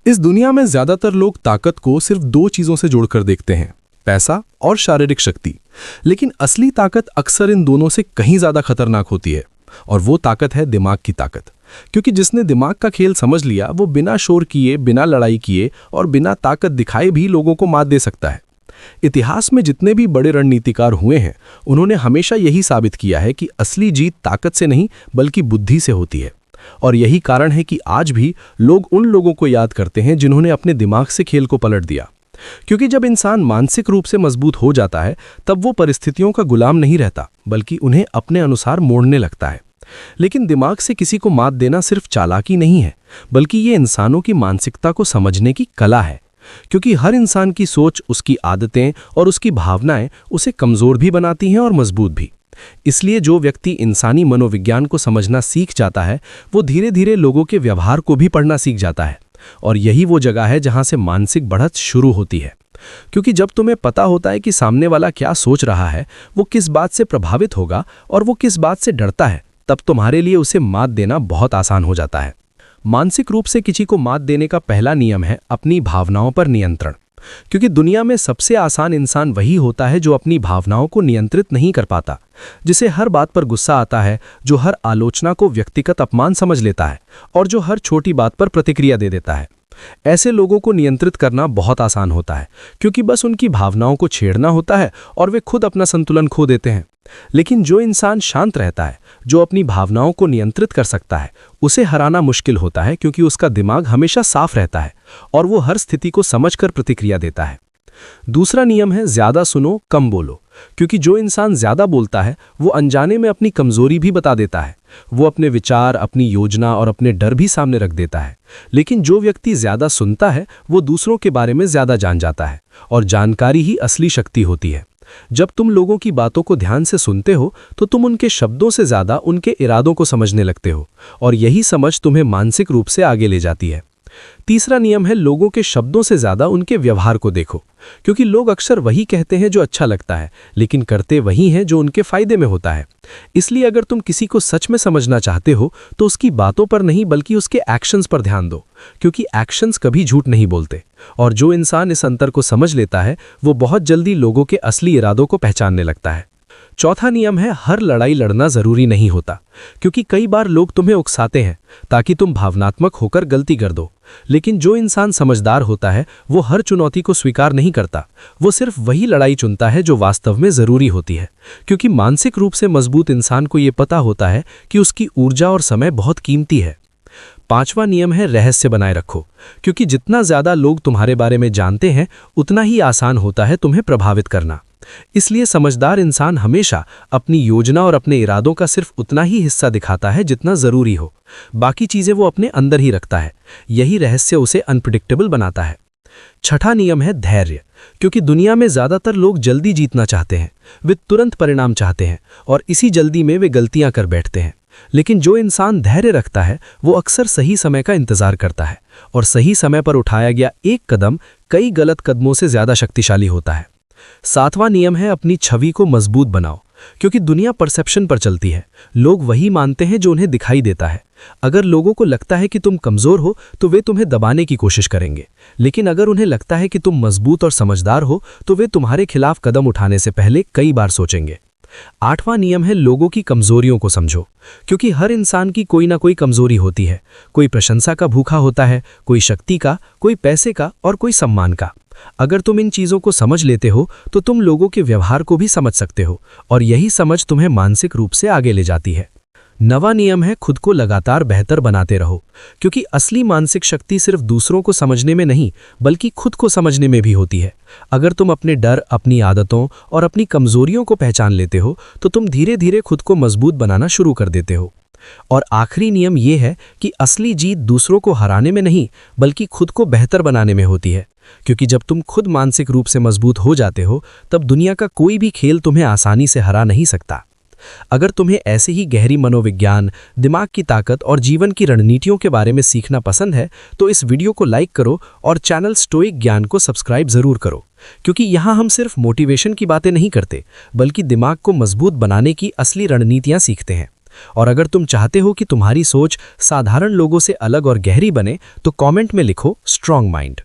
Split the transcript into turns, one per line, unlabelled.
इस दुनिया में ज्यादातर लोग ताकत को सिर्फ दो चीजों से जोड़कर देखते हैं, पैसा और शारीरिक शक्ति। लेकिन असली ताकत अक्सर इन दोनों से कहीं ज्यादा खतरनाक होती है, और वो ताकत है दिमाग की ताकत। क्योंकि जिसने दिमाग का खेल समझ लिया वो बिना शोर किए, बिना लड़ाई किए और बिना ताकत दिखाए भी लोगों को मात दे सकता है। इतिहास में जितने भी बड़े रणनीतिकार हुए हैं, उन्होंने हमेशा यही साबित किया है कि असली जीत ताकत से नहीं बल्कि बुद्धि से होती है। और यही कारण है कि आज भी लोग उन लोगों को याद करते हैं जिन्होंने अपने दिमाग से खेल को पलट दिया। क्योंकि जब इंसान मानसिक रूप से मजबूत हो जाता है, तब वो परिस्थितियों का गुलाम नहीं रहता, बल्कि उन्हें अपने अनुसार मोड़ने लगता है। लेकिन दिमाग से किसी को मात देना सिर्फ चालाकी नहीं है, बल्कि ये इंसानों की मानसिकता को समझने की कला है। क्योंकि हर इंसान की सोच, उसकी आदतें और उसकी भावनाएं उसे कमजोर भी बनाती हैं और मजबूत भी। इसलिए जो व्यक्ति इंसानी मनोविज्ञान को समझना सीख जाता है, वो धीरे धीरे लोगों के व्यवहार को भी पढ़ना सीख जाता है। और यही वो जगह है जहां से मानसिक बढ़त शुरू होती है। क्योंकि जब तुम्हें पता होता है कि सामने वाला क्या सोच रहा है, वो किस बात से प्रभावित होगा और वो किस बात से डरता है, तब तुम्हारे लिए उसे मात देना बहुत आसान हो जाता है। मानसिक रूप से किसी को मात देने का पहला नियम है अपनी भावनाओं पर नियंत्रण। क्योंकि दुनिया में सबसे आसान इंसान वही होता है जो अपनी भावनाओं को नियंत्रित नहीं कर पाता, जिसे हर बात पर गुस्सा आता है, जो हर आलोचना को व्यक्तिगत अपमान समझ लेता है और जो हर छोटी बात पर प्रतिक्रिया दे देता है। ऐसे लोगों को नियंत्रित करना बहुत आसान होता है, क्योंकि बस उनकी भावनाओं को छेड़ना होता है और वे खुद अपना संतुलन खो देते हैं। लेकिन जो इंसान शांत रहता है, जो अपनी भावनाओं को नियंत्रित कर सकता है, उसे हराना मुश्किल होता है, क्योंकि उसका दिमाग हमेशा साफ रहता है और वो हर स्थिति को समझकर प्रतिक्रिया देता है। दूसरा नियम है ज्यादा सुनो, कम बोलो। क्योंकि जो इंसान ज्यादा बोलता है, वो अनजाने में अपनी कमजोरी भी बता देता है। वो अपने विचार, अपनी योजना और अपने डर भी सामने रख देता है। लेकिन जो व्यक्ति ज्यादा सुनता है, वो दूसरों के बारे में ज्यादा जान जाता है, और जानकारी ही असली शक्ति होती है। जब तुम लोगों की बातों को ध्यान से सुनते हो, तो तुम उनके शब्दों से ज्यादा उनके इरादों को समझने लगते हो, और यही समझ तुम्हें मानसिक रूप से आगे ले जाती है। तीसरा नियम है लोगों के शब्दों से ज्यादा उनके व्यवहार को देखो। क्योंकि लोग अक्सर वही कहते हैं जो अच्छा लगता है, लेकिन करते वही हैं जो उनके फायदे में होता है। इसलिए अगर तुम किसी को सच में समझना चाहते हो, तो उसकी बातों पर नहीं बल्कि उसके एक्शंस पर ध्यान दो। क्योंकि एक्शंस कभी झूठ नहीं बोलते, और जो इंसान इस अंतर को समझ लेता है, वो बहुत जल्दी लोगों के असली इरादों को पहचानने लगता है। चौथा नियम है हर लड़ाई लड़ना जरूरी नहीं होता। क्योंकि कई बार लोग तुम्हें उकसाते हैं ताकि तुम भावनात्मक होकर गलती कर दो। लेकिन जो इंसान समझदार होता है, वो हर चुनौती को स्वीकार नहीं करता। वो सिर्फ वही लड़ाई चुनता है जो वास्तव में जरूरी होती है। क्योंकि मानसिक रूप से मजबूत इंसान को ये पता होता है कि उसकी ऊर्जा और समय बहुत कीमती है। पांचवा नियम है रहस्य बनाए रखो। क्योंकि जितना ज्यादा लोग तुम्हारे बारे में जानते हैं, उतना ही आसान होता है तुम्हें प्रभावित करना। इसलिए समझदार इंसान हमेशा अपनी योजना और अपने इरादों का सिर्फ उतना ही हिस्सा दिखाता है जितना जरूरी हो। बाकी चीजें वो अपने अंदर ही रखता है। यही रहस्य उसे अनप्रिडिक्टेबल बनाता है। छठा नियम है धैर्य। क्योंकि दुनिया में ज्यादातर लोग जल्दी जीतना चाहते हैं, वे तुरंत परिणाम चाहते हैं, और इसी जल्दी में वे गलतियां कर बैठते हैं। लेकिन जो इंसान धैर्य रखता है, वो अक्सर सही समय का इंतजार करता है, और सही समय पर उठाया गया एक कदम कई गलत कदमों से ज्यादा शक्तिशाली होता है। सातवां नियम है अपनी छवि को मजबूत बनाओ। क्योंकि दुनिया परसेप्शन पर चलती है। लोग वही मानते हैं जो उन्हें दिखाई देता है। अगर लोगों को लगता है कि तुम कमजोर हो, तो वे तुम्हें दबाने की कोशिश करेंगे। लेकिन अगर उन्हें लगता है कि तुम मजबूत और समझदार हो, तो वे तुम्हारे खिलाफ कदम उठाने से पहले कई बार सोचेंगे। आठवां नियम है लोगों की कमजोरियों को समझो। क्योंकि हर इंसान की कोई ना कोई कमजोरी होती है। कोई प्रशंसा का भूखा होता है, कोई शक्ति का, कोई पैसे का और कोई सम्मान का। अगर तुम इन चीजों को समझ लेते हो, तो तुम लोगों के व्यवहार को भी समझ सकते हो, और यही समझ तुम्हें मानसिक रूप से आगे ले जाती है। नवा नियम है खुद को लगातार बेहतर बनाते रहो। क्योंकि असली मानसिक शक्ति सिर्फ दूसरों को समझने में नहीं, बल्कि खुद को समझने में भी होती है। अगर तुम अपने डर, अपनी आदतों और अपनी कमजोरियों को पहचान लेते हो, तो तुम धीरे धीरे खुद को मजबूत बनाना शुरू कर देते हो। और आखिरी नियम यह है कि असली जीत दूसरों को हराने में नहीं, बल्कि खुद को बेहतर बनाने में होती है। क्योंकि जब तुम खुद मानसिक रूप से मजबूत हो जाते हो, तब दुनिया का कोई भी खेल तुम्हें आसानी से हरा नहीं सकता। अगर तुम्हें ऐसे ही गहरी मनोविज्ञान, दिमाग की ताकत और जीवन की रणनीतियों के बारे में सीखना पसंद है, तो इस वीडियो को लाइक करो और चैनल स्टोइक ज्ञान को सब्सक्राइब जरूर करो। क्योंकि यहाँ हम सिर्फ मोटिवेशन की बातें नहीं करते, बल्कि दिमाग को मजबूत बनाने की असली रणनीतियाँ सीखते हैं।
और अगर तुम चाहते हो कि तुम्हारी सोच साधारण लोगों से अलग और गहरी बने तो कमेंट में लिखो स्ट्रांग माइंड।